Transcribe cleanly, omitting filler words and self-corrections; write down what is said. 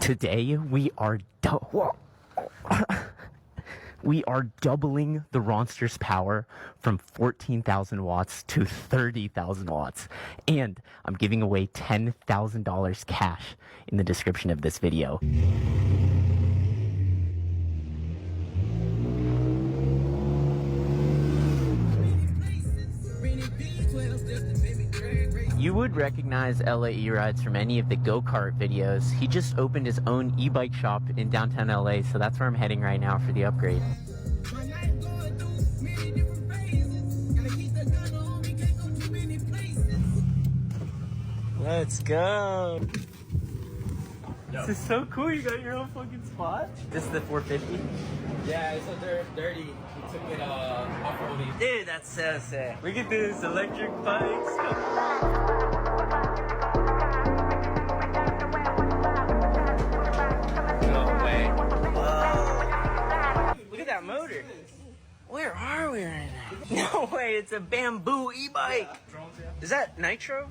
Today we are doubling the Ronster's power from 14,000 watts to 30,000 watts. And I'm giving away $10,000 cash in the description of this video. You would recognize LA E-Rides from any of the go-kart videos. He just opened his own e-bike shop in downtown LA, so that's where I'm heading right now for the upgrade. Let's go! This is so cool, you got your own fucking spot? This is the 450? Yeah, it's a dirty. We took it off-roading. Dude, that's so sick. Look at this, electric bikes. No way. Whoa. Look at that motor. Where are we right now? No way, it's a bamboo e-bike. Is that nitro?